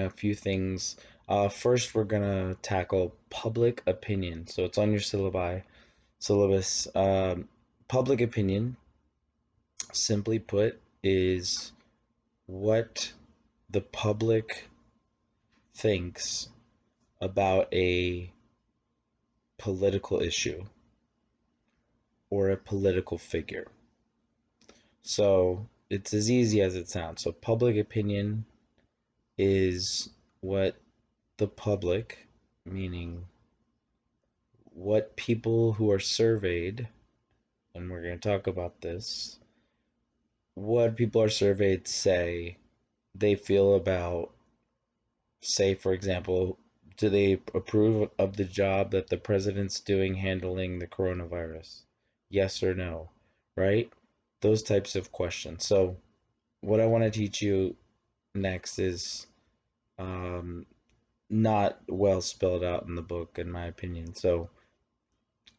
a few things. First, we're gonna tackle public opinion. So it's on your syllabus. Public opinion, simply put, is what the public thinks about a political issue or a political figure. So it's as easy as it sounds. So public opinion is what the public, meaning what people who are surveyed, and we're going to talk about this, what people are surveyed say they feel about, say, for example, do they approve of the job that the president's doing handling the coronavirus? Yes or no, right? Those types of questions. So, what I want to teach you next is um, not well spelled out in the book, in my opinion. So,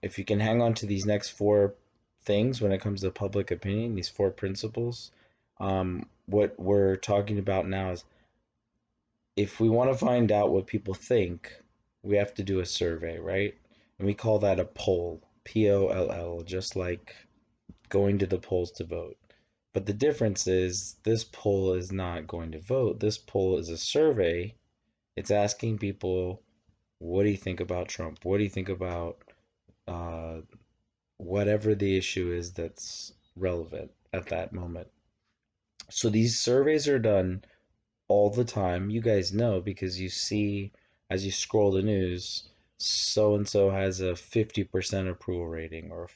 if you can hang on to these next four things when it comes to public opinion, these four principles, what we're talking about now is if we want to find out what people think, we have to do a survey, right? And we call that a poll, POLL, just like going to the polls to vote. But the difference is this poll is not going to vote. This poll is a survey. It's asking people, what do you think about Trump? What do you think about uh, whatever the issue is that's relevant at that moment? So these surveys are done all the time. You guys know because you see as you scroll the news, so and so has a 50% approval rating, or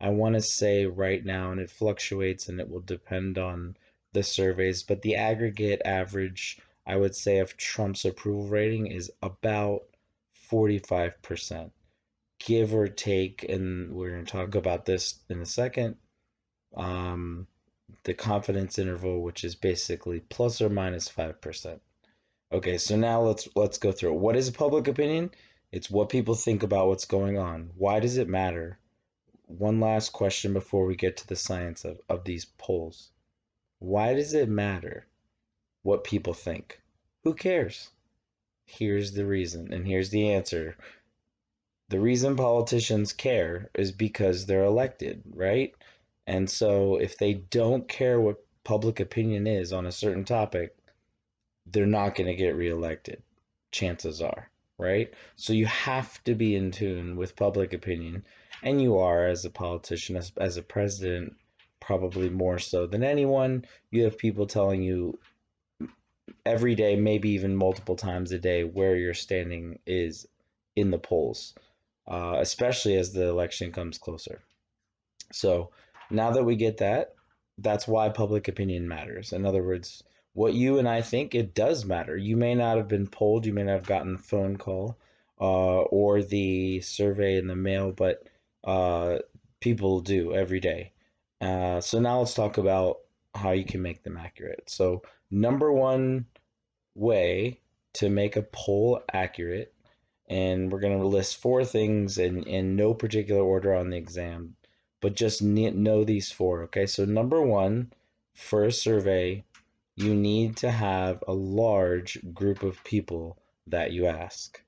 I want to say right now, and it fluctuates and it will depend on the surveys, but the aggregate average, I would say, of Trump's approval rating is about 45%, give or take. And we're going to talk about this in a second. Um, the confidence interval, which is basically plus or minus 5%. Okay, so now let's go through it. What is public opinion? It's what people think about what's going on. Why does it matter? One last question before we get to the science of these polls. Why does it matter what people think? Who cares? Here's the reason, and here's the answer. The reason politicians care is because they're elected, right? And so if they don't care what public opinion is on a certain topic, they're not going to get reelected. Chances are, right? So you have to be in tune with public opinion, and you are as a politician, as a president, probably more so than anyone. You have people telling you every day, maybe even multiple times a day, where your standing is in the polls, especially as the election comes closer. So now that we get that, that's why public opinion matters. In other words, what you and I think, it does matter. You may not have been polled, you may not have gotten a phone call or the survey in the mail, but uh, people do every day. So now let's talk about how you can make them accurate. So, number one way to make a poll accurate, and we're going to list four things in no particular order on the exam, but just know these four. Okay, so number one, for a survey, you need to have a large group of people that you ask,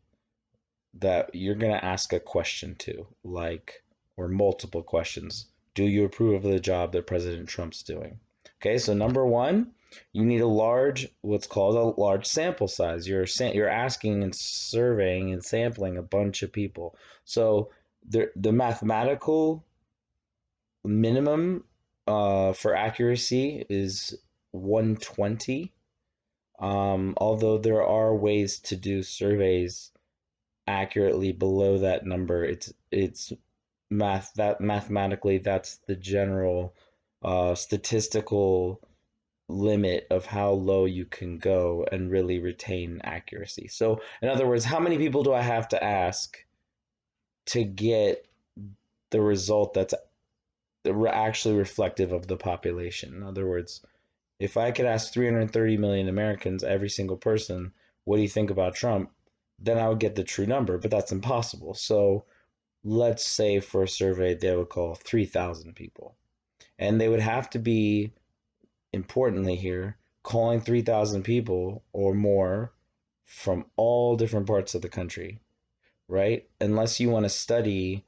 that you're going to ask a question to, like, or multiple questions. Do you approve of the job that President Trump's doing? Okay, so number one, you need a large, what's called a large sample size. You're asking and surveying and sampling a bunch of people. So the mathematical minimum for accuracy is 120. Although there are ways to do surveys accurately below that number, it's mathematically that's the general statistical limit of how low you can go and really retain accuracy. So, in other words, how many people do I have to ask to get the result that's actually reflective of the population? In other words, if I could ask 330 million Americans, every single person, what do you think about Trump? Then I would get the true number, but that's impossible. So, let's say for a survey, they would call 3,000 people. And they would have to be, importantly here, calling 3,000 people or more from all different parts of the country, right? Unless you want to study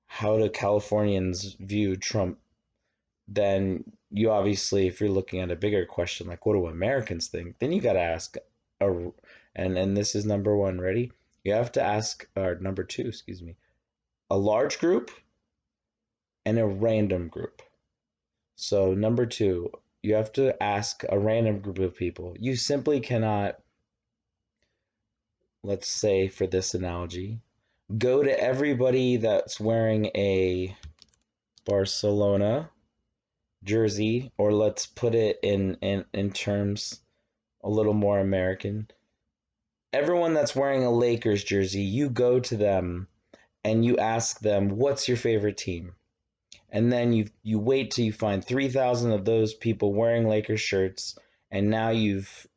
how do Californians view Trump, then you obviously, if you're looking at a bigger question, like what do Americans think, then you got to ask a, and this is number one, ready? You have to ask, or number two, excuse me, a large group and a random group. So number two, you have to ask a random group of people. You simply cannot, let's say for this analogy, go to everybody that's wearing a Barcelona jersey, or let's put it in terms a little more American. Everyone that's wearing a Lakers jersey, you go to them and you ask them, what's your favorite team? And then you wait till you find 3,000 of those people wearing Lakers shirts, and now you've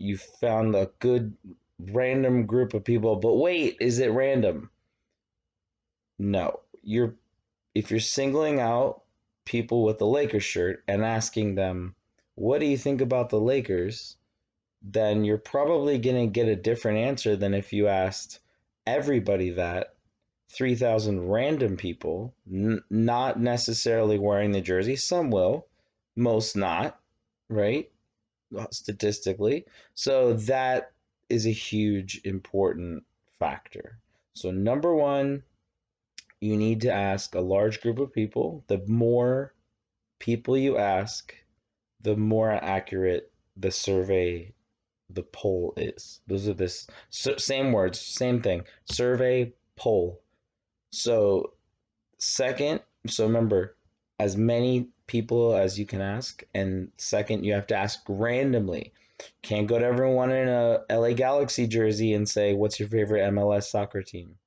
found a good random group of people. But wait, is it random? No. If you're singling out people with the Lakers shirt and asking them, "What do you think about the Lakers?" then you're probably going to get a different answer than if you asked everybody that, 3,000 random people, not necessarily wearing the jersey. Some will, most not, right? Statistically. So that is a huge important factor. So, number one, you need to ask a large group of people. The more people you ask, the more accurate the survey, the poll is. Those are this same words, same thing. Survey, poll. So second, so remember, as many people as you can ask, and second, you have to ask randomly. Can't go to everyone in a LA Galaxy jersey and say, "What's your favorite MLS soccer team?"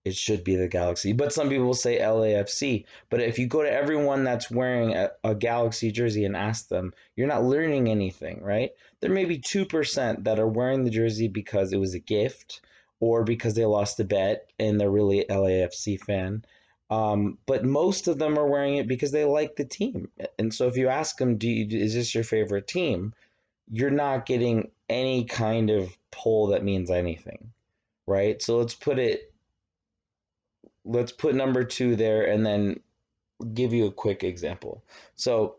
It should be the Galaxy, but some people will say LAFC. But if you go to everyone that's wearing a Galaxy jersey and ask them, you're not learning anything, right? There may be 2% that are wearing the jersey because it was a gift or because they lost a bet and they're really LAFC fan. But most of them are wearing it because they like the team. And so if you ask them, is this your favorite team? You're not getting any kind of poll that means anything, right? So let's put number two there and then give you a quick example. So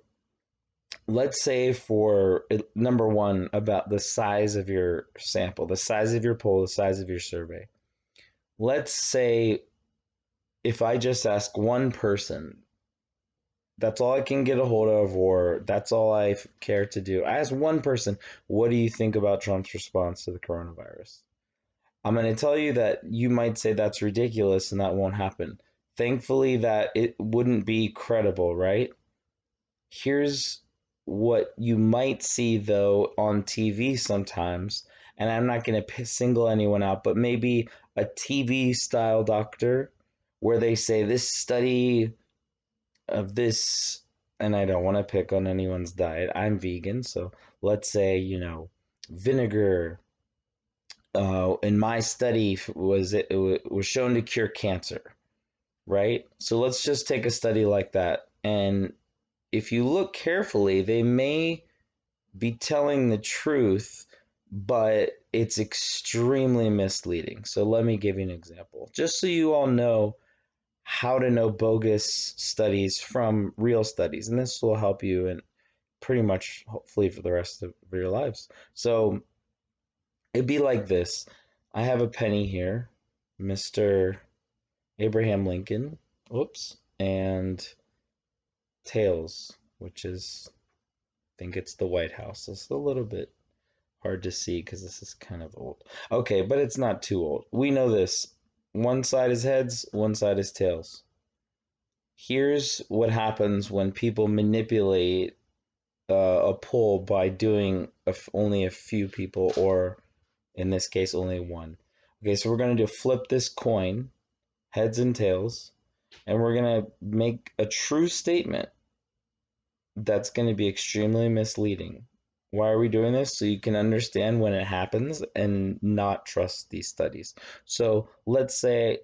let's say for number one, about the size of your sample, the size of your poll, the size of your survey. Let's say if I just ask one person, that's all I can get a hold of, or that's all I care to do. I ask one person, what do you think about Trump's response to the coronavirus? I'm going to tell you that you might say that's ridiculous and that won't happen. Thankfully, that it wouldn't be credible, right? Here's what you might see, though, on TV sometimes, and I'm not going to single anyone out, but maybe a TV style doctor where they say this study of this, and I don't want to pick on anyone's diet. I'm vegan, so let's say, vinegar in my study was shown to cure cancer, right? So let's just take a study like that, and if you look carefully, they may be telling the truth, but it's extremely misleading. So let me give you an example, just so you all know how to know bogus studies from real studies, and this will help you in pretty much hopefully for the rest of your lives. So it'd be like this. I have a penny here, Mr. Abraham Lincoln, whoops, and tails, which is, I think it's the White House. It's a little bit hard to see because this is kind of old. Okay, but it's not too old. We know this. One side is heads, one side is tails. Here's what happens when people manipulate a poll by doing only a few people, or in this case, only one. Okay, so we're going to do flip this coin, heads and tails, and we're going to make a true statement that's going to be extremely misleading. Why are we doing this? So you can understand when it happens and not trust these studies. So let's say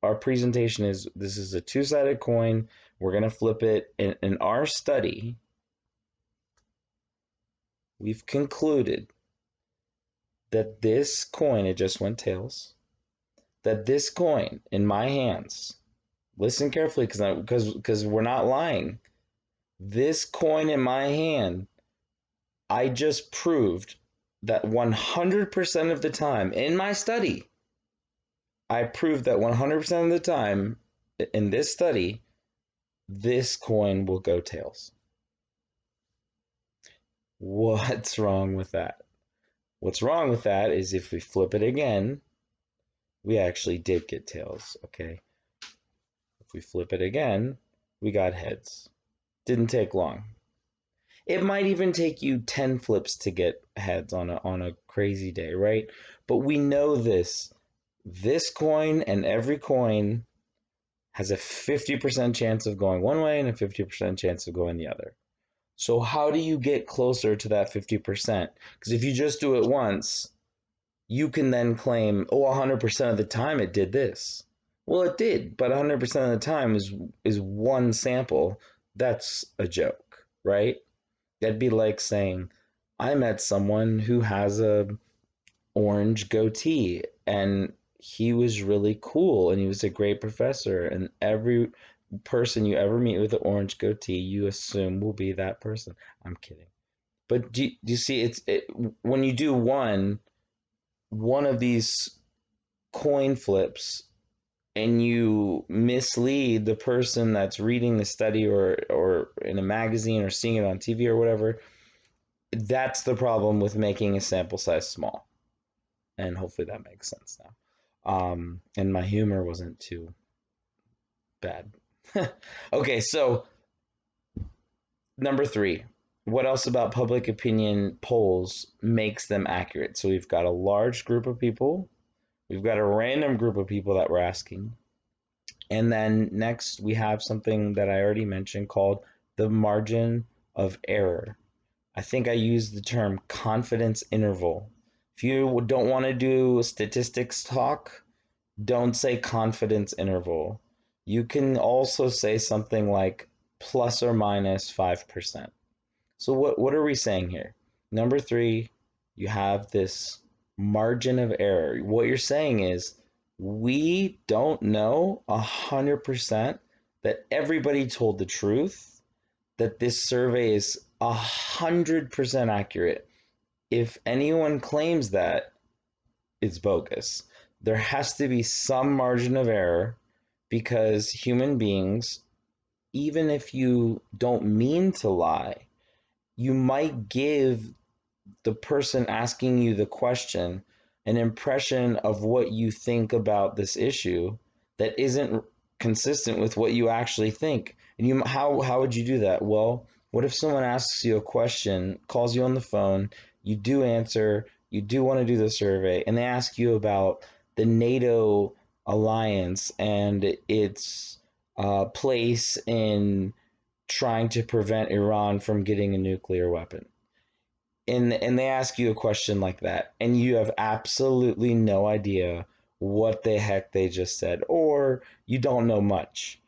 our presentation is, this is a two-sided coin. We're going to flip it. In our study, we've concluded that this coin, it just went tails, that this coin in my hands, listen carefully because we're not lying. This coin in my hand, I just proved that 100% of the time in my study, I proved that 100% of the time in this study, this coin will go tails. What's wrong with that? What's wrong with that is if we flip it again, we actually did get tails, okay? If we flip it again, we got heads. Didn't take long. It might even take you 10 flips to get heads on a crazy day, right? But we know this. This coin and every coin has a 50% chance of going one way and a 50% chance of going the other. So how do you get closer to that 50%? Because if you just do it once, you can then claim, oh, 100% of the time it did this. Well, it did, but 100% of the time is one sample. That's a joke, right? That'd be like saying, I met someone who has a orange goatee and he was really cool and he was a great professor, and every person you ever meet with an orange goatee you assume will be that person. I'm kidding. But do you see when you do one of these coin flips and you mislead the person that's reading the study or in a magazine or seeing it on TV or whatever, that's the problem with making a sample size small. And hopefully that makes sense now. And my humor wasn't too bad. Okay, so number 3. What else about public opinion polls makes them accurate? So we've got a large group of people, we've got a random group of people that we're asking, and then next we have something that I already mentioned called the margin of error. I think I used the term confidence interval. If you don't want to do statistics talk, don't say confidence interval. You can also say something like plus or minus 5%. So what are we saying here? Number 3, you have this margin of error. What you're saying is we don't know 100% that everybody told the truth, that this survey is 100% accurate. If anyone claims that, it's bogus. There has to be some margin of error because human beings, even if you don't mean to lie, you might give the person asking you the question an impression of what you think about this issue that isn't consistent with what you actually think. And how would you do that? Well, what if someone asks you a question, calls you on the phone, you do answer, you do want to do the survey, and they ask you about the NATO alliance and its place in trying to prevent Iran from getting a nuclear weapon. And they ask you a question like that, and you have absolutely no idea what the heck they just said, or you don't know much.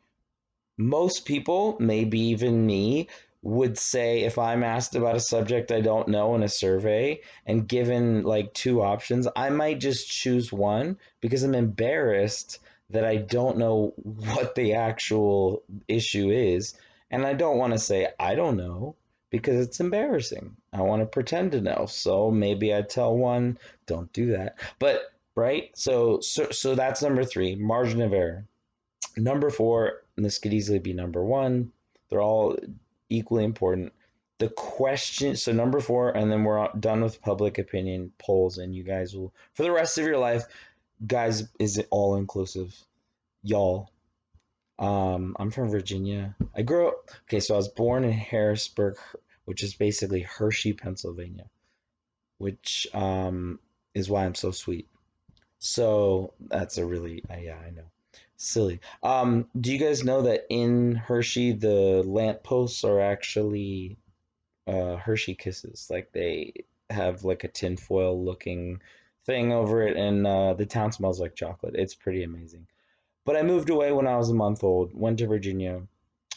Most people, maybe even me, would say if I'm asked about a subject I don't know in a survey and given like 2 options, I might just choose one because I'm embarrassed that I don't know what the actual issue is. And I don't want to say I don't know because it's embarrassing. I want to pretend to know. So maybe I tell one, don't do that. But right? So that's number 3, margin of error. Number 4, and this could easily be number 1. They're all equally important. The question, so number 4, and then we're done with public opinion polls, and you guys will, for the rest of your life, guys, is it all inclusive? Y'all. I'm from Virginia. I grew up, okay, so I was born in Harrisburg, which is basically Hershey, Pennsylvania, which is why I'm so sweet. So that's a really, yeah, I know. Silly. Do you guys know that in Hershey the lampposts are actually Hershey Kisses? Like they have like a tinfoil looking thing over it, and the town smells like chocolate. It's pretty amazing. But I moved away when I was a month old, went to Virginia.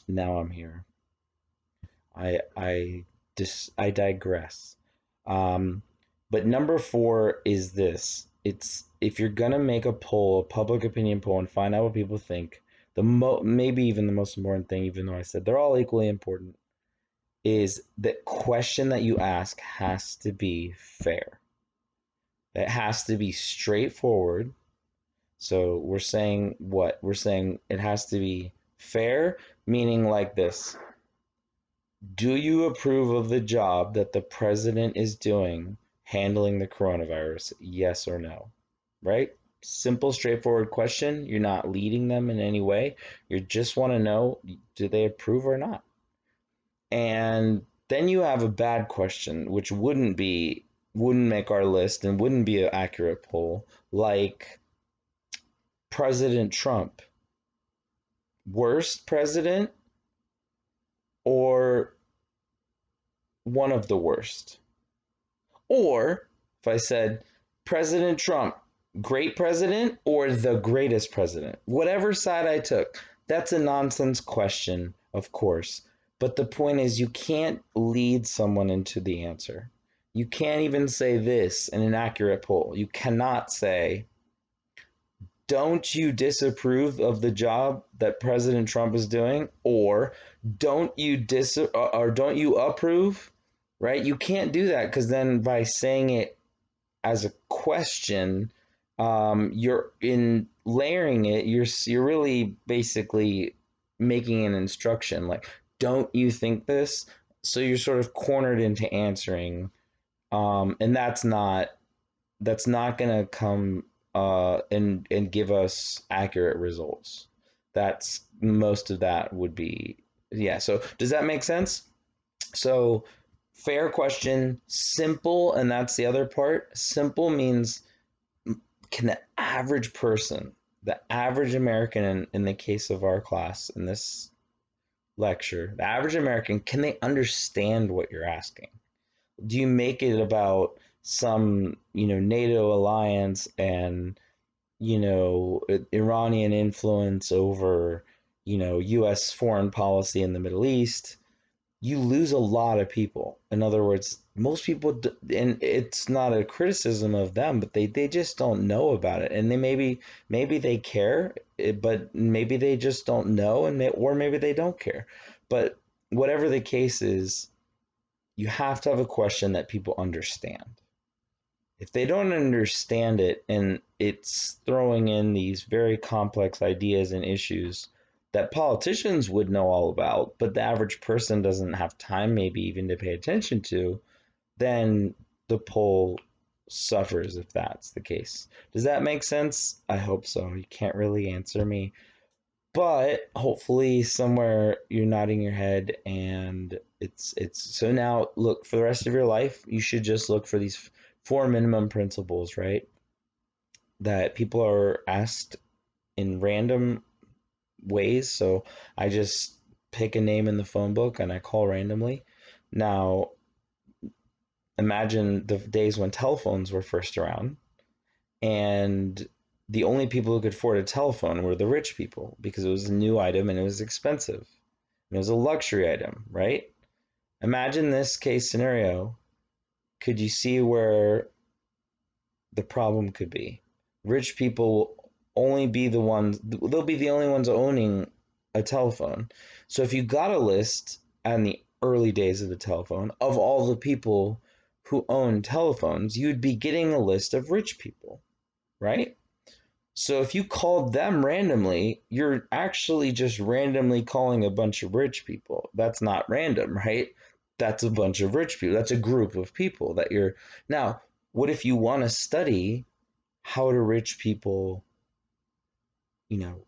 Now I'm here. I digress. Um, but number four is this. It's if you're gonna make a poll, a public opinion poll, and find out what people think, maybe even the most important thing, even though I said they're all equally important, is the question that you ask has to be fair. It has to be straightforward. So we're saying what? We're saying it has to be fair, meaning like this. Do you approve of the job that the president is doing handling the coronavirus? Yes or no? Right? Simple, straightforward question. You're not leading them in any way. You just want to know, do they approve or not? And then you have a bad question, which wouldn't make our list and wouldn't be an accurate poll, like President Trump, worst president or one of the worst? Or if I said President Trump, great president or the greatest president, whatever side I took, that's a nonsense question, of course. But the point is, you can't lead someone into the answer. You can't even say this in an accurate poll. You cannot say, don't you disapprove of the job that President Trump is doing, or don't you approve? Right? You can't do that because then by saying it as a question, you're in layering it. You're really basically making an instruction like, don't you think this? So you're sort of cornered into answering, and that's not gonna come and give us accurate results. That's most of that would be, yeah. So does that make sense? So fair question, simple, and that's the other part. Simple means, can the average person, the average American, in the case of our class in this lecture, the average American, can they understand what you're asking? Do you make it about some, NATO alliance and, Iranian influence over, US foreign policy in the Middle East? You lose a lot of people. In other words, most people, and it's not a criticism of them, but they just don't know about it, and maybe they care, but maybe they just don't know, or maybe they don't care. But whatever the case is, you have to have a question that people understand. If they don't understand it and it's throwing in these very complex ideas and issues that politicians would know all about, but the average person doesn't have time maybe even to pay attention to, then the poll suffers if that's the case. Does that make sense? I hope so. You can't really answer me, but hopefully somewhere you're nodding your head, and it's so now look, for the rest of your life you should just look for these four minimum principles, right? That people are asked in random ways. So I just pick a name in the phone book and I call randomly. Now imagine the days when telephones were first around, and the only people who could afford a telephone were the rich people because it was a new item and it was expensive. And it was a luxury item, right? Imagine this case scenario. Could you see where the problem could be? Rich people will only be the ones, they'll be the only ones owning a telephone. So if you got a list in the early days of the telephone of all the people who own telephones, you'd be getting a list of rich people, right? So if you called them randomly, you're actually just randomly calling a bunch of rich people. That's not random, right? That's a bunch of rich people. That's a group of people that you're. Now, what if you want to study how do rich people, you know,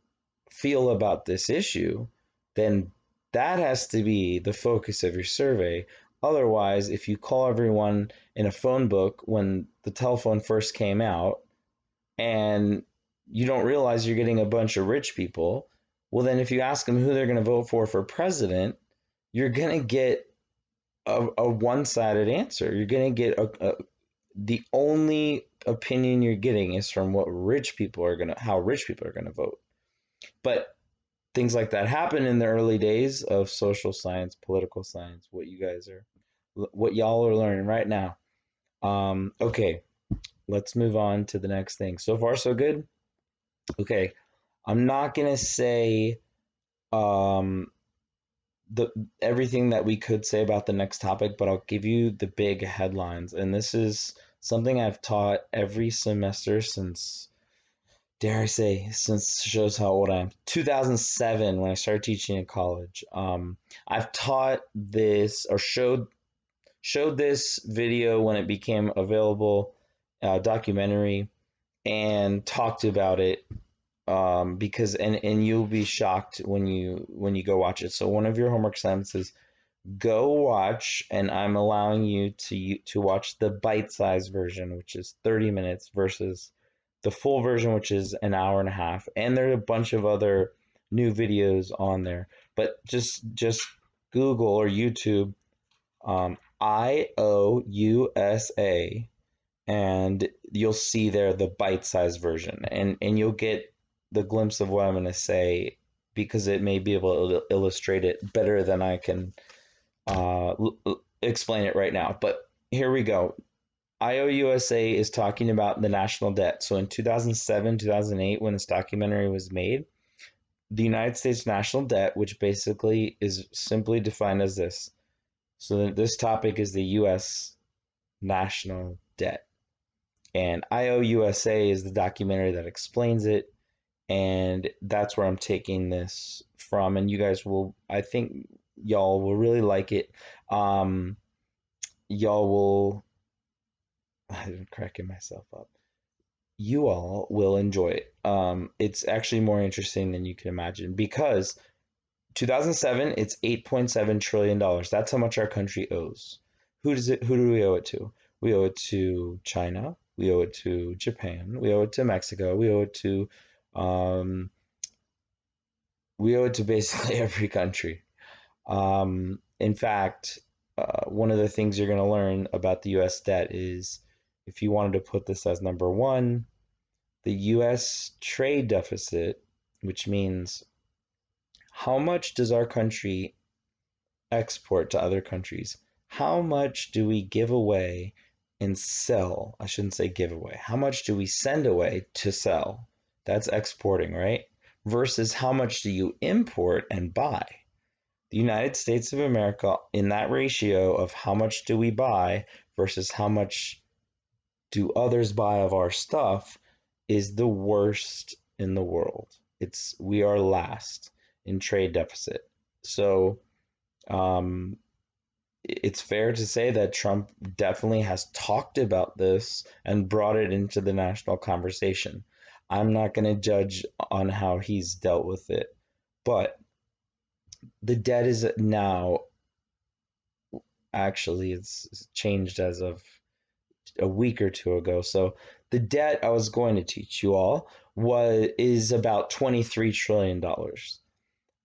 feel about this issue? Then that has to be the focus of your survey. Otherwise, if you call everyone in a phone book when the telephone first came out, and you don't realize you're getting a bunch of rich people, well, then if you ask them who they're going to vote for president, you're going to get a one-sided answer. You're going to get the only opinion you're getting is from how rich people are going to vote. But things like that happen in the early days of social science, political science, what y'all are learning right now. Okay, let's move on to the next thing. So far, so good. Okay, I'm not gonna say um, the everything that we could say about the next topic, but I'll give you the big headlines. And this is something I've taught every semester since, dare I say, since shows how old I am. 2007, when I started teaching in college. I've taught this or showed this video when it became available, documentary, and talked about it, because and you'll be shocked when you go watch it. So one of your homework assignments is go watch, and I'm allowing you to watch the bite-sized version, which is 30 minutes versus the full version, which is an hour and a half. And there are a bunch of other new videos on there. But just Google or YouTube, IOUSA, and you'll see there the bite-sized version, and you'll get the glimpse of what I'm going to say, because it may be able to illustrate it better than I can explain it right now. But here we go. IOUSA is talking about the national debt. So in 2007, 2008, when this documentary was made, the United States national debt, which basically is simply defined as this. So this topic is the US national debt. And IOUSA is the documentary that explains it. And that's where I'm taking this from. And you guys will, I think y'all will really like it. Um, y'all will, I'm cracking myself up. You all will enjoy it. It's actually more interesting than you can imagine, because 2007, it's $8.7 trillion. That's how much our country owes. Who do we owe it to? We owe it to China. We owe it to Japan. We owe it to Mexico. Um, we owe it to basically every country. In fact, one of the things you're going to learn about the U.S. debt is, if you wanted to put this as number one, the U.S. trade deficit, which means how much does our country export to other countries? How much do we give away and sell? I shouldn't say give away. How much do we send away to sell? That's exporting, right? Versus how much do you import and buy? The United States of America, in that ratio of how much do we buy versus how much do others buy of our stuff, is the worst in the world. We are last in trade deficit. So um, it's fair to say that Trump definitely has talked about this and brought it into the national conversation. I'm not going to judge on how he's dealt with it, but the debt is now, actually, it's changed as of a week or two ago. So the debt I was going to teach you all is about $23 trillion.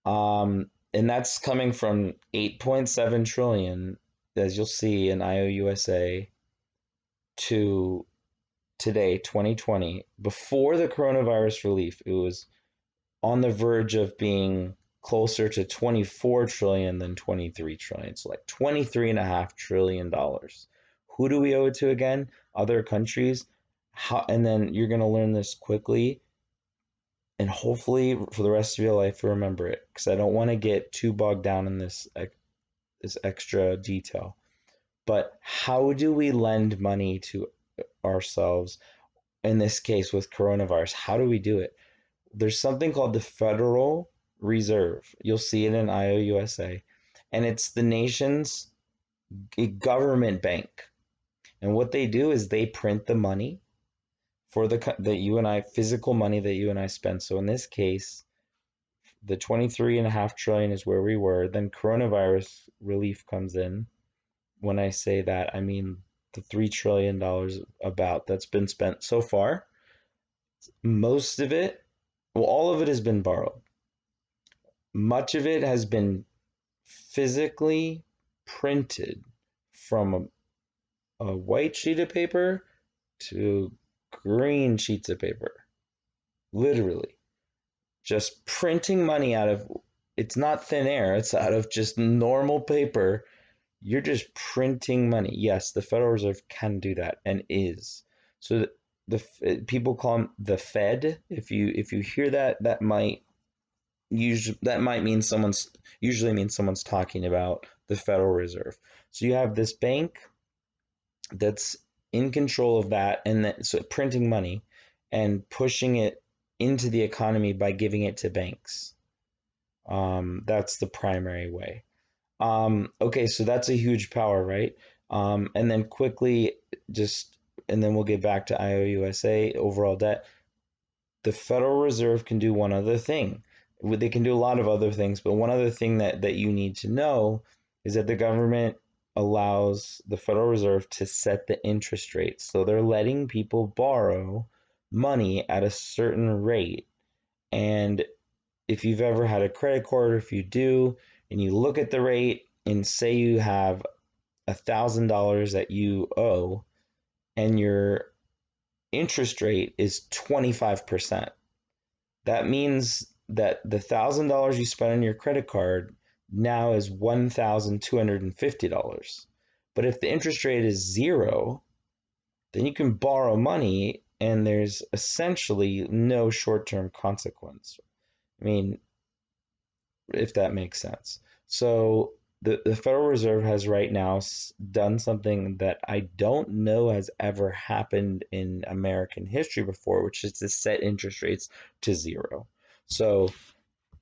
And that's coming from 8.7 trillion, as you'll see in IOUSA, to today, 2020. Before the coronavirus relief, it was on the verge of being closer to 24 trillion than 23 trillion. So like 23.5 trillion dollars. Who do we owe it to again? Other countries. And then you're going to learn this quickly, and hopefully for the rest of your life remember it, because I don't want to get too bogged down in this extra detail. But how do we lend money to ourselves, in this case with coronavirus? How do we do it? There's something called the Federal Reserve. You'll see it in IOUSA, and it's the nation's government bank. And what they do is they print the money for that you and I, physical money that you and I spend. So in this case, the 23.5 trillion is where we were. Then coronavirus relief comes in. When I say that, I mean the $3 trillion about that's been spent so far. Most of it, well, all of it has been borrowed. Much of it has been physically printed from a white sheet of paper to green sheets of paper. Literally. Just printing money out of, it's not thin air, it's out of just normal paper. you're just printing money. Yes, the Federal Reserve can do that and is. So people call them the Fed. If you hear that, that might mean someone's usually means someone's talking about the Federal Reserve. So you have this bank that's in control of that, and so printing money and pushing it into the economy by giving it to banks. That's the primary way. Okay, so that's a huge power, right? And then quickly, just and then we'll get back to IOUSA overall debt. The Federal Reserve can do one other thing. They can do a lot of other things, but one other thing that you need to know is that the government allows the Federal Reserve to set the interest rate. So they're letting people borrow money at a certain rate. And if you've ever had a credit card, or if you do, and you look at the rate and say you have $1,000 that you owe, and your interest rate is 25%. That means that the $1,000 you spent on your credit card now is $1,250. But if the interest rate is zero, then you can borrow money and there's essentially no short-term consequence. I mean, if that makes sense. So the Federal Reserve has right now done something that I don't know has ever happened in American history before, which is to set interest rates to zero. So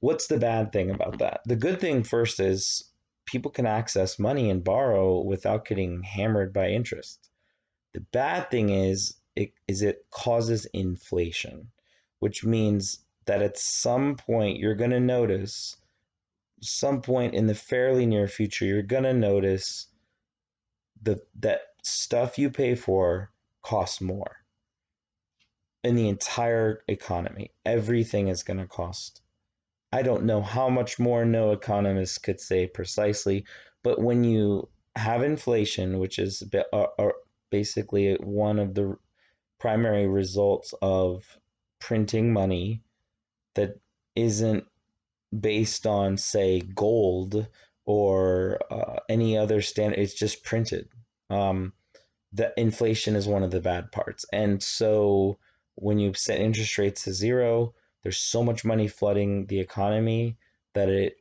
what's the bad thing about that? The good thing first is people can access money and borrow without getting hammered by interest. The bad thing is it causes inflation, which means that at some point you're going to notice, some point in the fairly near future, you're going to notice that stuff you pay for costs more in the entire economy. Everything is going to cost. I don't know how much more, no economist could say precisely, but when you have inflation, which is basically one of the primary results of printing money that isn't based on, say, gold or any other standard, it's just printed. Um, the inflation is one of the bad parts. And so when you set interest rates to zero, there's so much money flooding the economy that it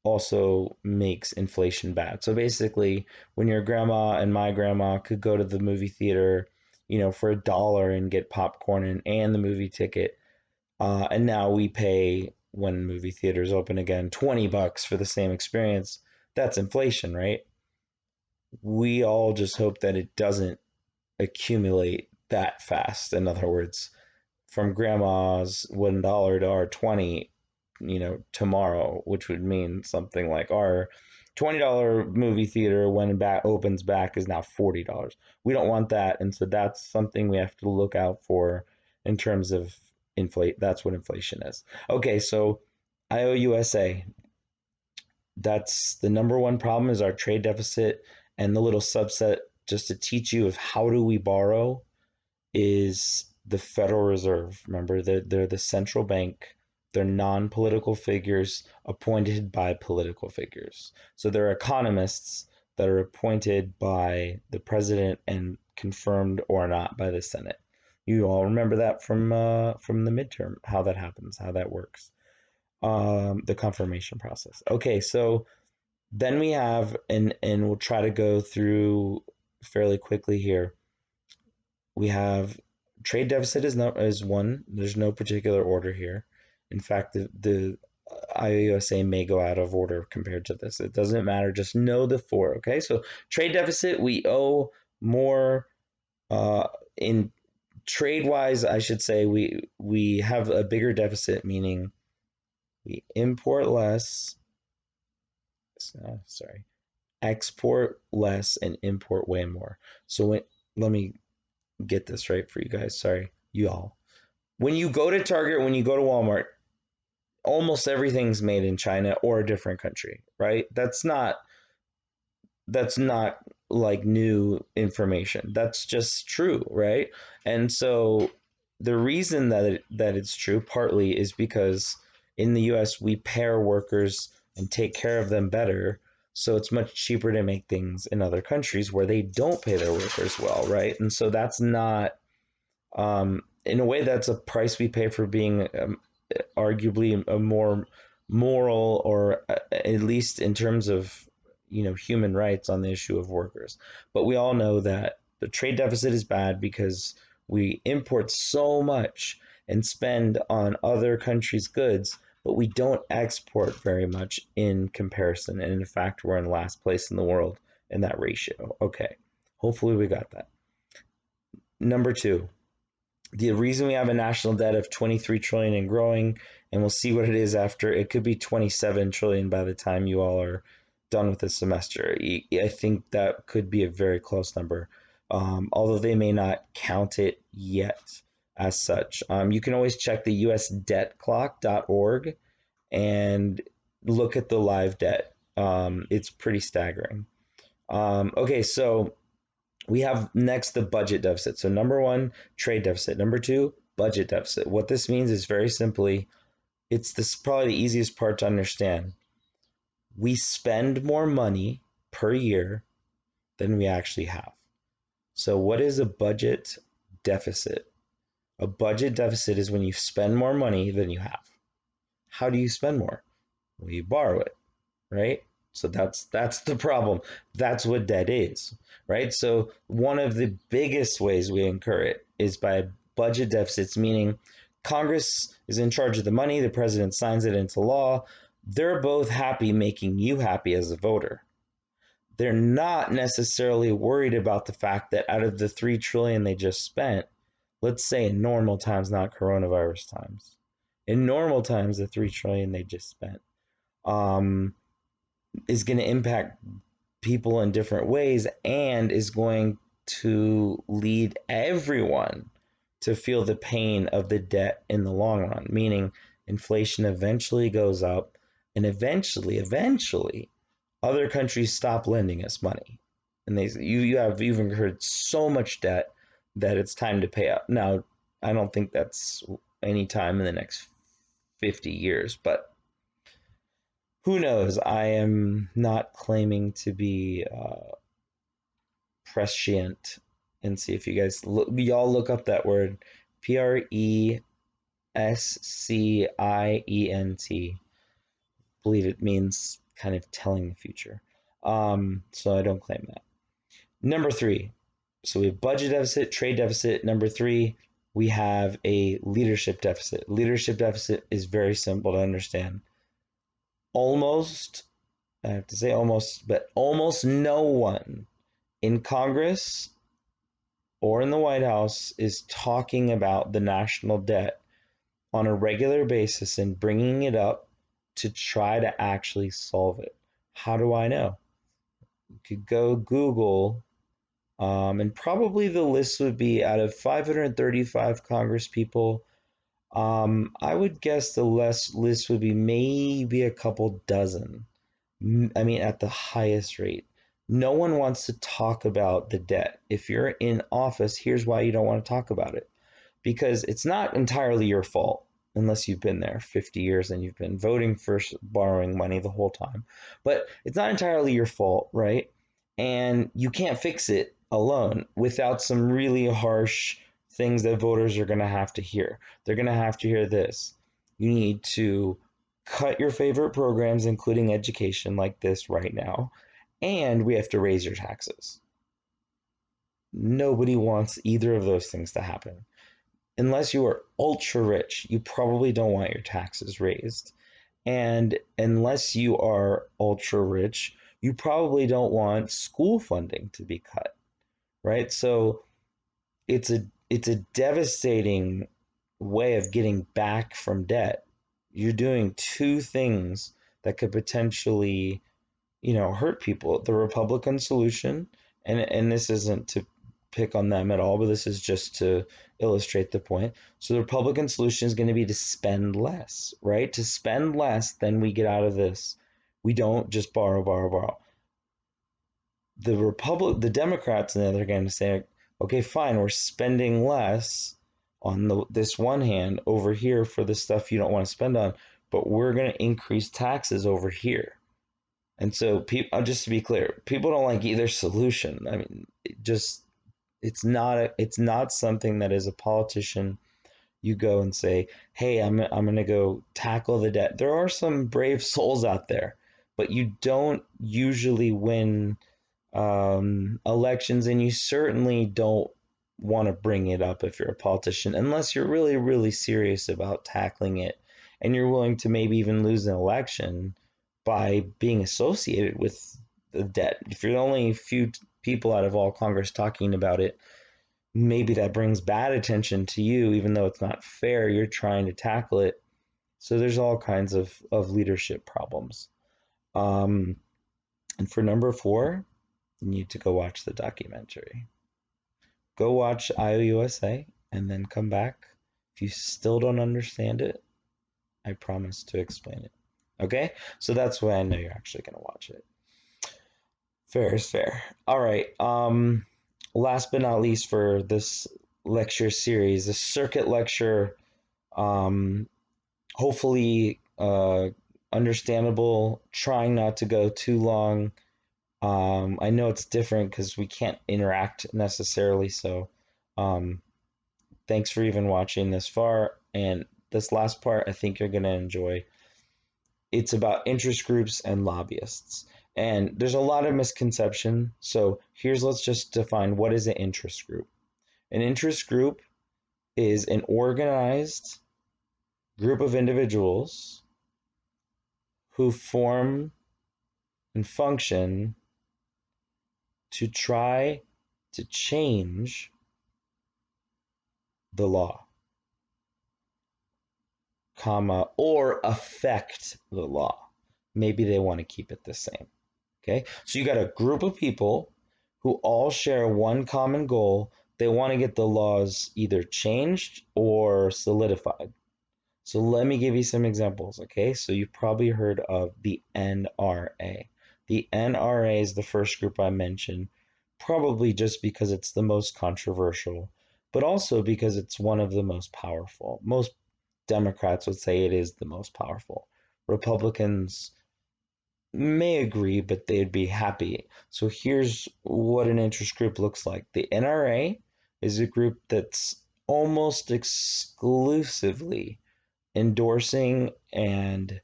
also makes inflation bad. So basically, when your grandma and my grandma could go to the movie theater, for $1 and get popcorn and the movie ticket, and now we pay when movie theaters open again $20 for the same experience. That's inflation, right? We all just hope that it doesn't accumulate that fast. In other words, from grandma's $1 to our 20, tomorrow, which would mean something like our $20 movie theater when it opens back is now $40. We don't want that, and so that's something we have to look out for in terms of inflate. That's what inflation is. Okay, so IOUSA, that's the number one problem is our trade deficit, and the little subset just to teach you of how do we borrow is the Federal Reserve. Remember, they're the central bank. They're non-political figures appointed by political figures. So they're economists that are appointed by the president and confirmed or not by the Senate. You all remember that from the midterm, how that happens, how that works, the confirmation process. Okay, so then we have, and we'll try to go through fairly quickly here. We have trade deficit is one. There's no particular order here. In fact, the IOUSA may go out of order compared to this. It doesn't matter. Just know the four. Okay, so trade deficit, we owe more. In trade wise, I should say we have a bigger deficit, meaning we import less. Sorry, export less and import way more. So let me get this right for you guys. Sorry, you all. When you go to Target, when you go to Walmart, almost everything's made in China or a different country, right? That's not like new information. That's just true, right? And so the reason that it's true partly is because in the US we pair workers and take care of them better. So it's much cheaper to make things in other countries where they don't pay their workers well, right? And so that's not, in a way, that's a price we pay for being arguably a more moral, or at least in terms of human rights on the issue of workers. But we all know that the trade deficit is bad because we import so much and spend on other countries' goods, but we don't export very much in comparison. And in fact, we're in last place in the world in that ratio. Okay, hopefully we got that. Number two, the reason we have a national debt of 23 trillion and growing, and we'll see what it is after, it could be 27 trillion by the time you all are done with the semester. I think that could be a very close number, although they may not count it yet as such. You can always check the usdebtclock.org and look at the live debt. It's pretty staggering. Okay, so we have next the budget deficit. So number one, trade deficit. Number two, budget deficit. What this means is very simply, it's this probably the easiest part to understand. We spend more money per year than we actually have. So what is a budget deficit? A budget deficit is when you spend more money than you have. How do you spend more? Well, you borrow it, right? So that's the problem. That's what debt is, right? So one of the biggest ways we incur it is by budget deficits, meaning Congress is in charge of the money, the president signs it into law. They're both happy making you happy as a voter. They're not necessarily worried about the fact that out of the 3 trillion they just spent, let's say in normal times, not coronavirus times, in normal times, the 3 trillion they just spent, is going to impact people in different ways and is going to lead everyone to feel the pain of the debt in the long run, meaning inflation eventually goes up, and eventually other countries stop lending us money, and you've incurred so much debt that it's time to pay up. Now, I don't think that's any time in the next 50 years, but who knows? I am not claiming to be prescient. And see if you guys y'all look up that word, prescient. I believe it means kind of telling the future. So I don't claim that. Number three. So we have budget deficit, trade deficit. Number three, we have a leadership deficit. Leadership deficit is very simple to understand. I have to say almost, but almost no one in Congress or in the White House is talking about the national debt on a regular basis and bringing it up to try to actually solve it. How do I know? You could go Google, and probably the list would be out of 535 Congress people. I would guess the list would be maybe a couple dozen. I mean, at the highest rate. No one wants to talk about the debt. If you're in office, here's why you don't want to talk about it. Because it's not entirely your fault, unless you've been there 50 years and you've been voting for borrowing money the whole time. But it's not entirely your fault, right? And you can't fix it alone without some really harsh things that voters are going to have to hear. They're going to have to hear this. You need to cut your favorite programs, including education, like this right now, and we have to raise your taxes. Nobody wants either of those things to happen. Unless you are ultra rich, you probably don't want your taxes raised. And unless you are ultra rich, you probably don't want school funding to be cut, right? So it's a devastating way of getting back from debt. You're doing two things that could potentially, hurt people. The Republican solution, and this isn't to pick on them at all, but this is just to illustrate the point. So the Republican solution is going to be to spend less, right? To spend less, then we get out of this. We don't just borrow. The Democrats, and they're going to say, okay, fine, we're spending less on this one hand over here for the stuff you don't want to spend on, but we're going to increase taxes over here. And so, just to be clear, people don't like either solution. I mean, it's not something that as a politician you go and say, "Hey, I'm going to go tackle the debt." There are some brave souls out there, but you don't usually win elections, and you certainly don't want to bring it up if you're a politician, unless you're really, really serious about tackling it, and you're willing to maybe even lose an election by being associated with the debt. If you're the only few people out of all Congress talking about it, maybe that brings bad attention to you, even though it's not fair. You're trying to tackle it. So there's all kinds of leadership problems. Um, and for number four, you need to go watch the documentary. Go watch IOUSA and then come back. If you still don't understand it, I promise to explain it. Okay? So that's why I know you're actually going to watch it. Fair is fair. All right. Last but not least for this lecture series, the circuit lecture, um, hopefully understandable, trying not to go too long. I know it's different because we can't interact necessarily, so um, thanks for even watching this far. And this last part, I think you're going to enjoy. It's about interest groups and lobbyists. And there's a lot of misconception. So let's just define what is an interest group. An interest group is an organized group of individuals who form and function to try to change the law, comma, or affect the law. Maybe they want to keep it the same. Okay, so you got a group of people who all share one common goal. They want to get the laws either changed or solidified. So let me give you some examples. Okay, so you've probably heard of the NRA. The NRA is the first group I mentioned, probably just because it's the most controversial, but also because it's one of the most powerful. Most Democrats would say it is the most powerful. Republicans may agree, but they'd be happy. So here's what an interest group looks like. The NRA is a group that's almost exclusively endorsing and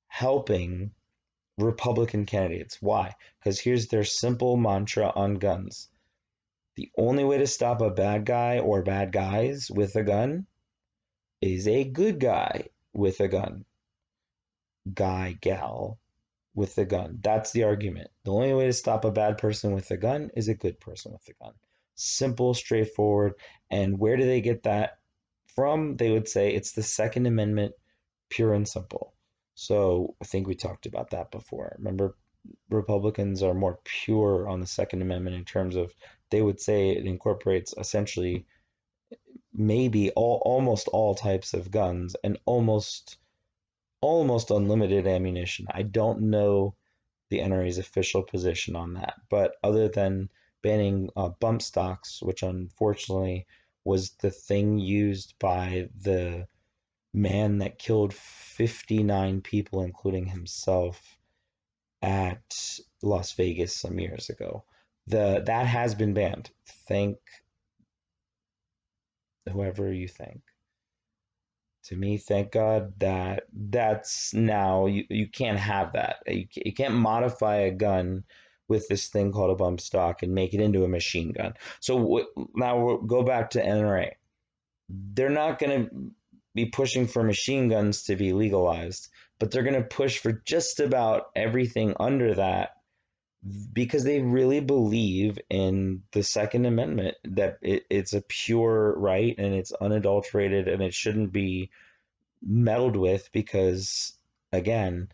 helping Republican candidates. Why? Because here's their simple mantra on guns. The only way to stop a bad guy or bad guys with a gun is a good guy with a gun. Guy, gal with a gun. That's the argument. The only way to stop a bad person with a gun is a good person with a gun. Simple, straightforward. And where do they get that from? They would say it's the Second Amendment, pure and simple. So I think we talked about that before. Remember, Republicans are more pure on the Second Amendment in terms of they would say it incorporates essentially maybe almost all types of guns and almost unlimited ammunition. I don't know the NRA's official position on that, but other than banning bump stocks, which unfortunately was the thing used by the man that killed 59 people, including himself, at Las Vegas some years ago. That has been banned. Thank whoever you thank. To me, thank God that's now you can't have that. You can't modify a gun with this thing called a bump stock and make it into a machine gun. So now we'll go back to NRA. They're not going to be pushing for machine guns to be legalized, but they're going to push for just about everything under that because they really believe in the Second Amendment, that it's a pure right and it's unadulterated and it shouldn't be meddled with because, again,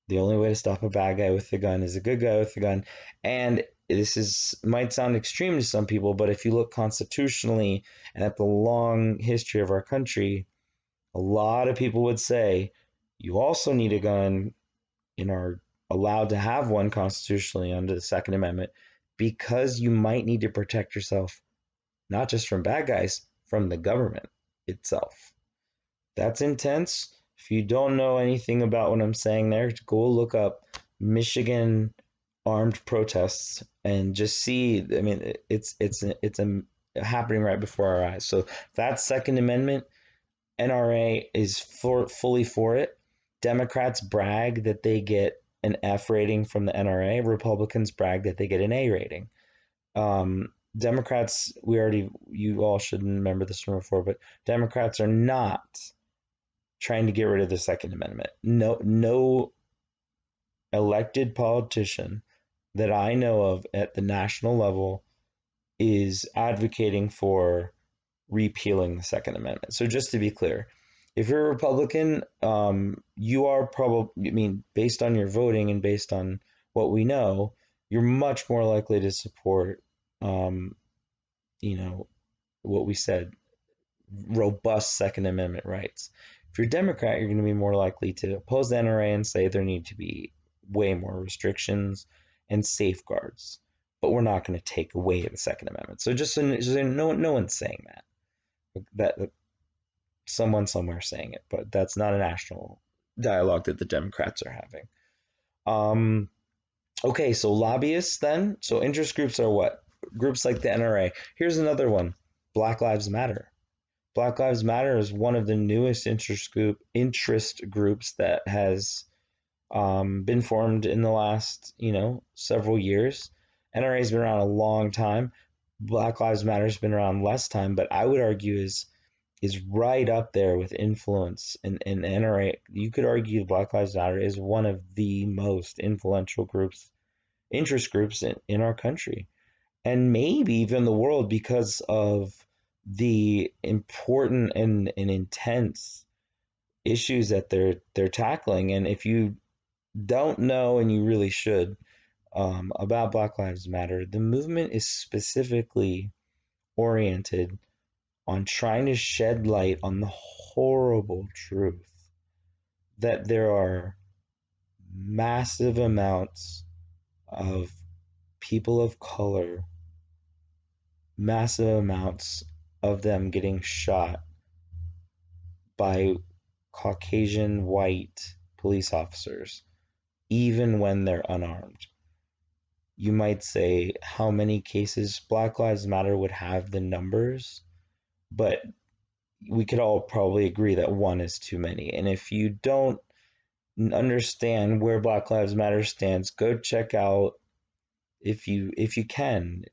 the only way to stop a bad guy with a gun is a good guy with a gun. And this is might sound extreme to some people, but if you look constitutionally and at the long history of our country, a lot of people would say you also need a gun and are allowed to have one constitutionally under the Second Amendment because you might need to protect yourself not just from bad guys, from the government itself. That's intense. If you don't know anything about what I'm saying there, go look up Michigan armed protests and just see. I mean, happening right before our eyes. So that Second Amendment, NRA is fully for it. Democrats brag that they get an F rating from the NRA. Republicans brag that they get an A rating. Democrats, you all should remember this from before, but Democrats are not trying to get rid of the Second Amendment. No elected politician that I know of at the national level is advocating for repealing the Second Amendment. So just to be clear, if you're a Republican, you are probably, I mean, based on your voting and based on what we know, you're much more likely to support, um, you know, what we said, robust Second Amendment rights. If you're a Democrat, you're going to be more likely to oppose the NRA and say there need to be way more restrictions and safeguards. But we're not going to take away the Second Amendment. So just so no one's saying that someone somewhere saying it, but that's not a national dialogue that the Democrats are having. Um, okay, so lobbyists then. So interest groups are what? Groups like the NRA. Here's another one: Black Lives Matter. Black Lives Matter is one of the newest interest groups that has been formed in the last several years. NRA has been around a long time. Black Lives Matter has been around less time, but I would argue is right up there with influence in NRA. You could argue Black Lives Matter is one of the most influential interest groups in our country, and maybe even the world, because of the important and intense issues that they're tackling. And if you don't know, and you really should, about Black Lives Matter, the movement is specifically oriented on trying to shed light on the horrible truth that there are massive amounts of people of color, massive amounts of them getting shot by Caucasian white police officers, even when they're unarmed. You might say how many cases Black Lives Matter would have the numbers, but we could all probably agree that one is too many. And if you don't understand where Black Lives Matter stands, go check out, if you can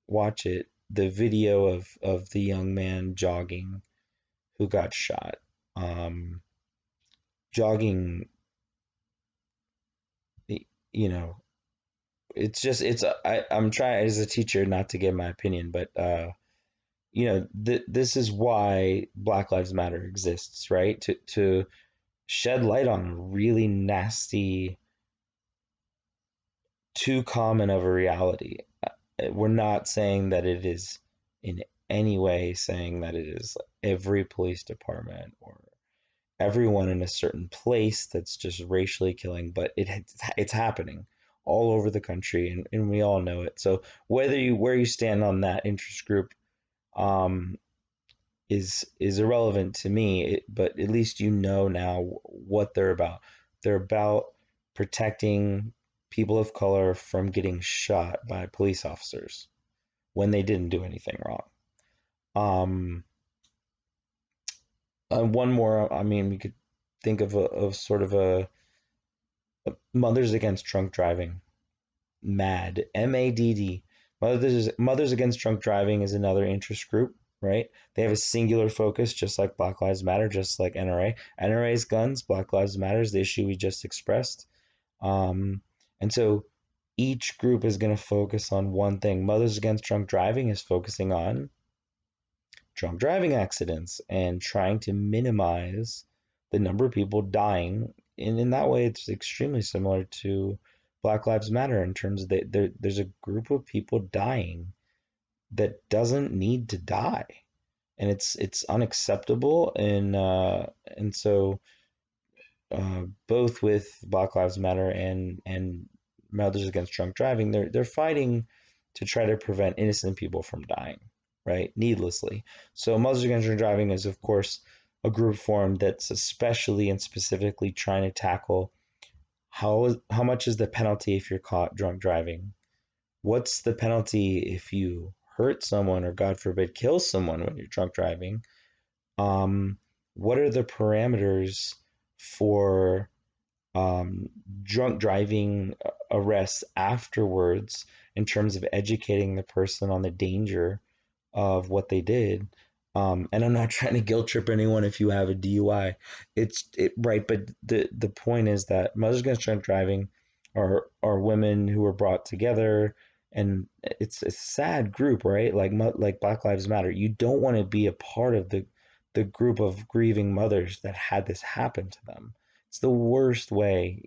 watch it, the video of the young man jogging who got shot. Jogging, you know, I'm trying as a teacher not to give my opinion, but this is why Black Lives Matter exists, right? To shed light on a really nasty, too common of a reality. We're not saying that it is in any way saying that it is every police department or everyone in a certain place that's just racially killing, but it's happening all over the country, and we all know it. So where you stand on that interest group um, is irrelevant to me, but at least you know now what they're about. They're about protecting people of color from getting shot by police officers when they didn't do anything wrong. Um, one more, I mean, we could think of sort of a Mothers Against Drunk Driving. MAD, MADD. Mothers Against Drunk Driving is another interest group, right? They have a singular focus, just like Black Lives Matter, just like NRA. NRA's guns, Black Lives Matter is the issue we just expressed. And so each group is going to focus on one thing. Mothers Against Drunk Driving is focusing on drunk driving accidents and trying to minimize the number of people dying. And in that way, it's extremely similar to Black Lives Matter in terms of there's a group of people dying that doesn't need to die, and it's unacceptable. And so both with Black Lives Matter and Mothers Against Drunk Driving, they're fighting to try to prevent innocent people from dying, right, needlessly. So Mothers Against Drunk Driving is, of course, a group form that's especially and specifically trying to tackle how much is the penalty if you're caught drunk driving? What's the penalty if you hurt someone or God forbid kill someone when you're drunk driving? Um, what are the parameters for um, drunk driving arrests afterwards in terms of educating the person on the danger of what they did? And I'm not trying to guilt trip anyone if you have a DUI. Right, but the point is that mothers against drunk driving are women who are brought together, and it's a sad group, right? Like Black Lives Matter. You don't want to be a part of the group of grieving mothers that had this happen to them. It's the worst way,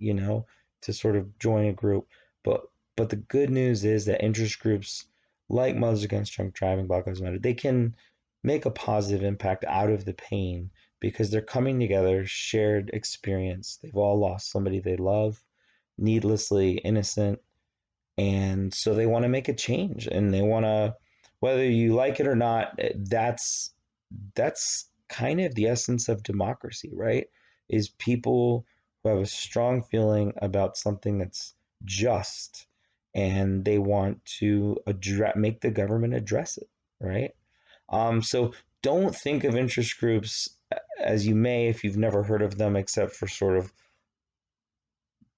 to sort of join a group. But but the good news is that interest groups like Mothers Against Drunk Driving, Black Lives Matter, they can make a positive impact out of the pain because they're coming together, shared experience. They've all lost somebody they love, needlessly innocent, and so they want to make a change and they want to, whether you like it or not, that's kind of the essence of democracy, right? Is people who have a strong feeling about something that's just, and they want to make the government address it, right? So don't think of interest groups as you may if you've never heard of them, except for sort of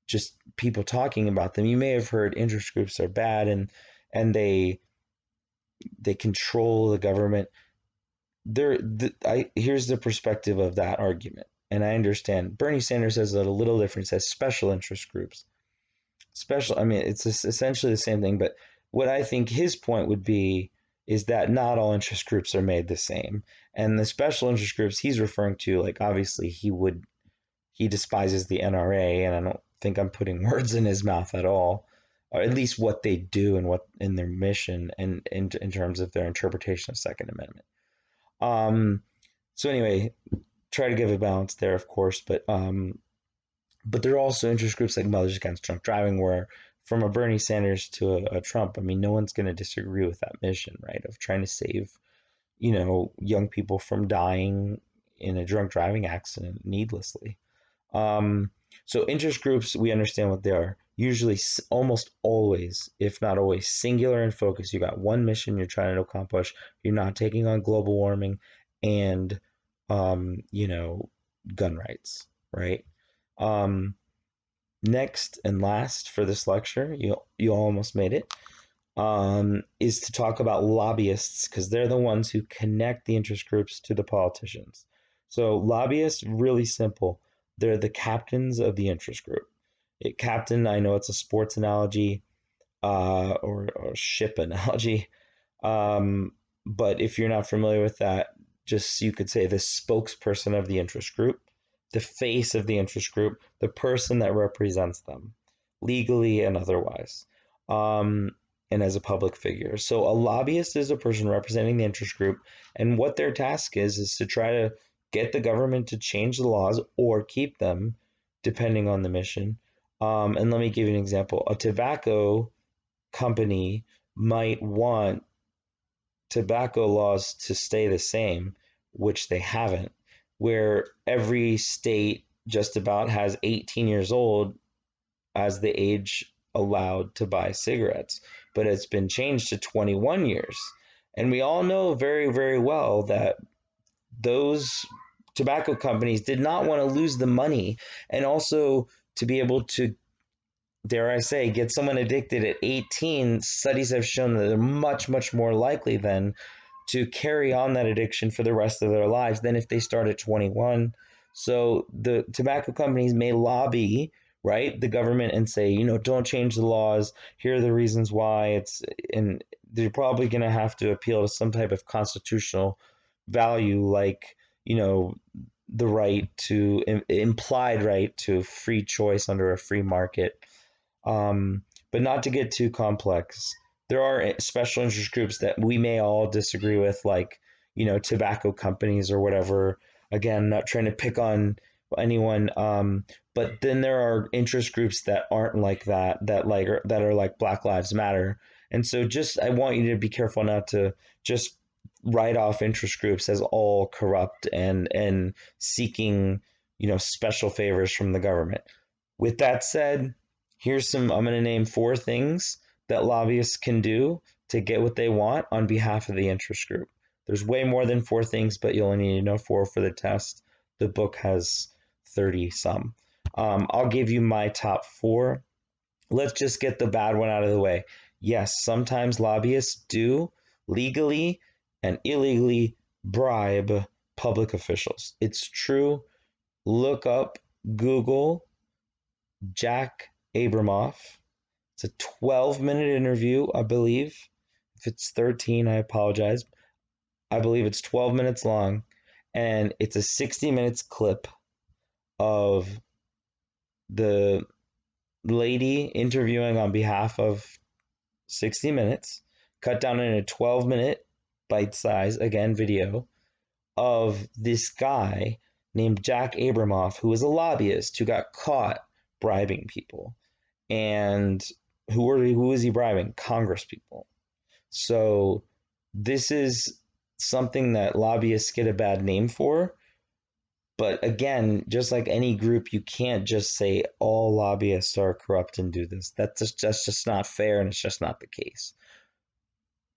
just people talking about them. You may have heard interest groups are bad and they control the government. Here's the perspective of that argument, and I understand Bernie Sanders says it a little different. He says special interest groups. Special, I mean, it's essentially the same thing, but what I think his point would be is that not all interest groups are made the same. And the special interest groups he's referring to, like obviously he despises the NRA, and I don't think I'm putting words in his mouth at all, or at least what they do and what in their mission and in terms of their interpretation of Second Amendment. Um, so anyway, try to give a balance there, of course, but there are also interest groups like Mothers Against Drunk Driving, where from a Bernie Sanders to a Trump, I mean, no one's going to disagree with that mission, right? Of trying to save, young people from dying in a drunk driving accident needlessly. Um, so interest groups, we understand what they are. Usually, almost always, if not always, singular and focused. You got one mission you're trying to accomplish. You're not taking on global warming and, um, you know, gun rights, right? Um, Next and last for this lecture, you almost made it, is to talk about lobbyists because they're the ones who connect the interest groups to the politicians. So lobbyists, really simple. They're the captains of the interest group. Captain, I know it's a sports analogy or ship analogy, um, but if you're not familiar with that, just you could say the spokesperson of the interest group, the face of the interest group, the person that represents them legally and otherwise, um, and as a public figure. So a lobbyist is a person representing the interest group, and what their task is to try to get the government to change the laws or keep them, depending on the mission. And let me give you an example. A tobacco company might want tobacco laws to stay the same, which they haven't, where every state just about has 18 years old as the age allowed to buy cigarettes, but it's been changed to 21 years. And we all know very, very well that those tobacco companies did not want to lose the money and also to be able to, dare I say, get someone addicted at 18. Studies have shown that they're much, much more likely then to carry on that addiction for the rest of their lives than if they start at 21. So the tobacco companies may lobby, right, the government and say, don't change the laws. Here are the reasons why and they're probably going to have to appeal to some type of constitutional value, like, the right to implied right to free choice under a free market. But not to get too complex, there are special interest groups that we may all disagree with, like, tobacco companies or whatever. Again, not trying to pick on anyone, but then there are interest groups that aren't like that are like Black Lives Matter. And so just I want you to be careful not to just write off interest groups as all corrupt and seeking, special favors from the government. With that said, I'm going to name 4 things that lobbyists can do to get what they want on behalf of the interest group. There's way more than 4 things, but you'll only need to know 4 for the test. The book has 30 some. I'll give you my top 4. Let's just get the bad one out of the way. Yes, sometimes lobbyists do legally and illegally bribe public officials. It's true. Look up, Google Jack Abramoff. It's a 12-minute interview, I believe. If it's 13, I apologize. I believe it's 12 minutes long, and it's a 60 minutes clip of the lady interviewing on behalf of 60 minutes, cut down in a 12-minute bite size, again, video of this guy named Jack Abramoff, who was a lobbyist who got caught bribing people. And who was he bribing? Congress people. So this is something that lobbyists get a bad name for. But again, just like any group, you can't just say all lobbyists are corrupt and do this. That's just not fair, and it's just not the case.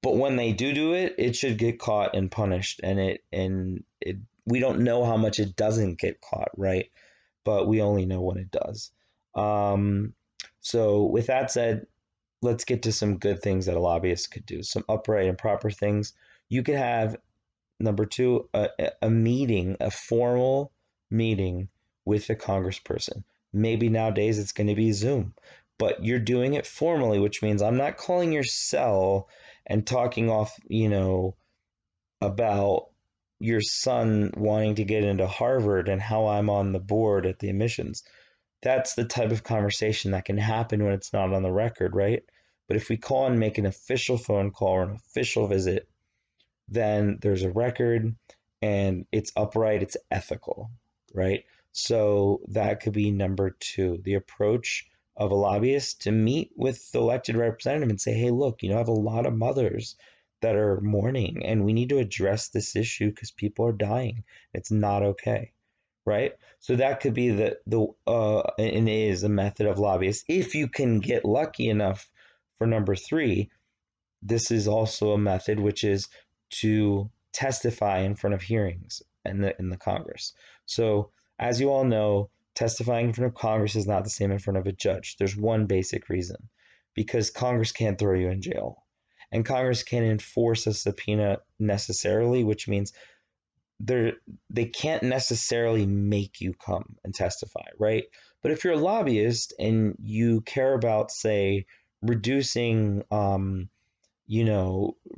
But when they do it, it should get caught and punished. And we don't know how much it doesn't get caught, right? But we only know when it does. So with that said, let's get to some good things that a lobbyist could do. Some upright and proper things. You could have, number 2, a meeting, a formal meeting with a congressperson. Maybe nowadays it's going to be Zoom, but you're doing it formally, which means I'm not calling your cell and talking off, about your son wanting to get into Harvard and how I'm on the board at the admissions. That's the type of conversation that can happen when it's not on the record, right? But if we call and make an official phone call or an official visit, then there's a record and it's upright, it's ethical, right? So that could be number 2, the approach of a lobbyist to meet with the elected representative and say, hey, look, I have a lot of mothers that are mourning and we need to address this issue because people are dying. It's not okay, right? So that could be and is a method of lobbyists. If you can get lucky enough for number 3, this is also a method, which is to testify in front of hearings in the Congress. So as you all know, testifying in front of Congress is not the same in front of a judge. There's one basic reason, because Congress can't throw you in jail. And Congress can't enforce a subpoena necessarily, which means they can't necessarily make you come and testify, right? But if you're a lobbyist and you care about, say, reducing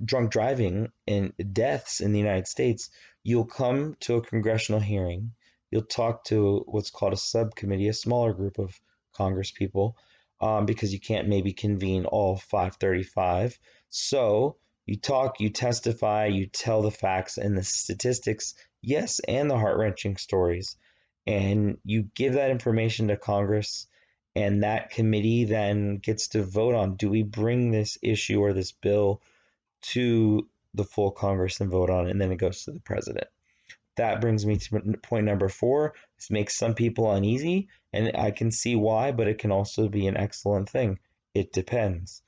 drunk driving and deaths in the United States, you'll come to a congressional hearing. You'll talk to what's called a subcommittee, a smaller group of Congress people, because you can't maybe convene all 535. So you talk, you testify, you tell the facts and the statistics, yes, and the heart-wrenching stories. And you give that information to Congress, and that committee then gets to vote on, do we bring this issue or this bill to the full Congress and vote on it, and then it goes to the president. That brings me to point number 4. This makes some people uneasy, and I can see why, but it can also be an excellent thing. It depends.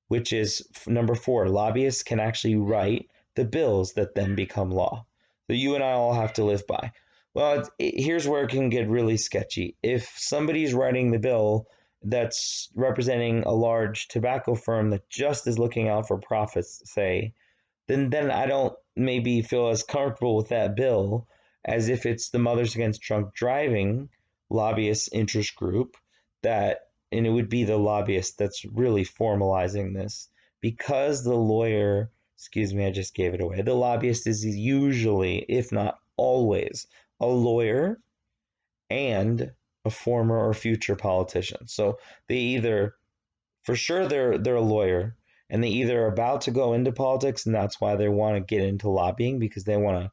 Which is number 4, lobbyists can actually write the bills that then become law that you and I all have to live by. Well, here's where it can get really sketchy. If somebody's writing the bill that's representing a large tobacco firm that just is looking out for profits, say, then I don't maybe feel as comfortable with that bill as if it's the Mothers Against Drunk Driving lobbyist interest group and it would be the lobbyist that's really formalizing this, because the lawyer, excuse me, I just gave it away. The lobbyist is usually, if not always, a lawyer and a former or future politician. So they either, for sure, they're a lawyer, and they either are about to go into politics, and that's why they want to get into lobbying, because they want to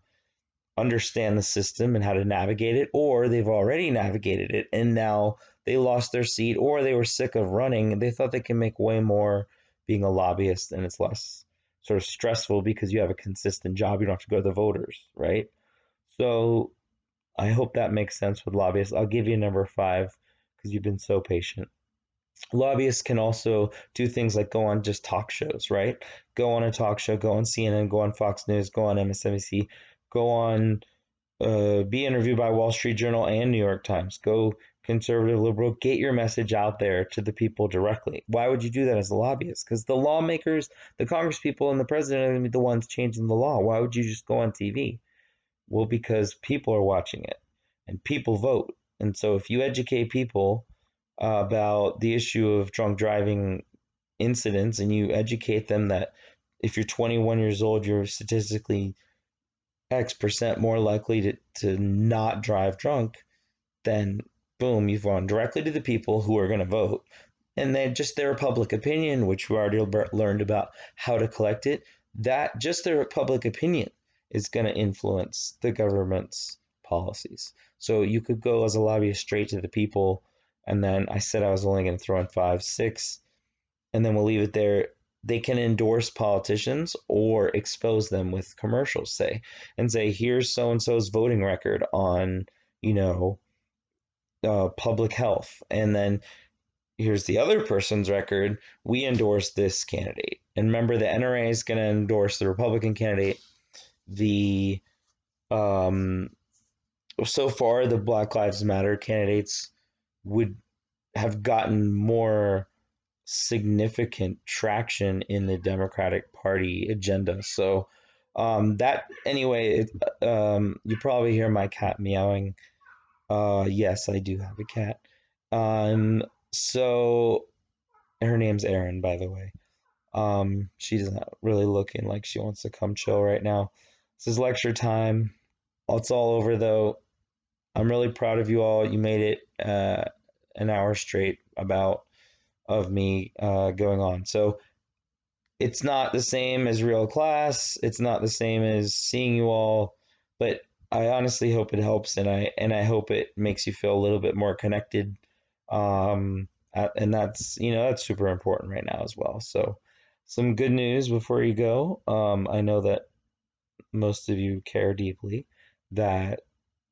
understand the system and how to navigate it, or they've already navigated it and now they lost their seat, or they were sick of running and they thought they can make way more being a lobbyist, and it's less sort of stressful because you have a consistent job. You don't have to go to the voters, right? So I hope that makes sense with lobbyists. I'll give you number 5 because you've been so patient. Lobbyists can also do things like go on just talk shows, right? Go on a talk show, go on CNN, go on Fox News, go on MSNBC, go on, be interviewed by Wall Street Journal and New York Times. Go conservative, liberal, get your message out there to the people directly. Why would you do that as a lobbyist? Because the lawmakers, the Congress people, and the president are going to be the ones changing the law. Why would you just go on TV? Well, because people are watching it and people vote. And so if you educate people about the issue of drunk driving incidents and you educate them that if you're 21 years old, you're statistically X% more likely to not drive drunk, then boom, you've gone directly to the people who are going to vote. And then just their public opinion, which we already learned about how to collect it, that just their public opinion is going to influence the government's policies. So you could go as a lobbyist straight to the people, and then I said I was only going to throw in five, six, and then we'll leave it there. They can endorse politicians or expose them with commercials, say, and say, here's so and so's voting record on, you know, public health. And then here's the other person's record. We endorse this candidate. And remember, the NRA is going to endorse the Republican candidate. The um, so far, the Black Lives Matter candidates would have gotten more significant traction in the Democratic Party agenda. So that anyway, you probably hear my cat meowing. Yes, I do have a cat. Um, so her name's Erin, by the way. She's not really looking like she wants to come chill right now. This is lecture time. It's all over though. I'm really proud of you all. You made it an hour straight about of me going on. So it's not the same as real class. It's not the same as seeing you all, but I honestly hope it helps, and I hope it makes you feel a little bit more connected. And that's that's super important right now as well. So some good news before you go. I know that most of you care deeply that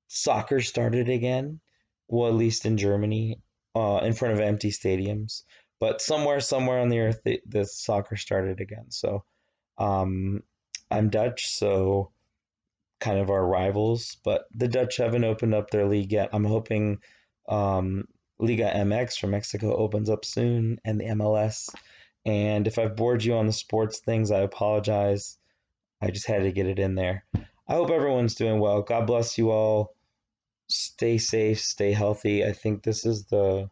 soccer started again. Well, at least in Germany, in front of empty stadiums. But somewhere on the earth, the soccer started again. So um, I'm Dutch, so kind of our rivals, but the Dutch haven't opened up their league yet. I'm hoping Liga MX from Mexico opens up soon, and the MLS. And if I've bored you on the sports things, I apologize. I just had to get it in there. I hope everyone's doing well. God bless you all. Stay safe, stay healthy. I think this is the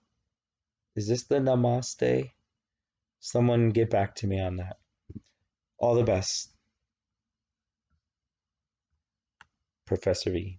namaste? Someone get back to me on that. All the best, Professor V.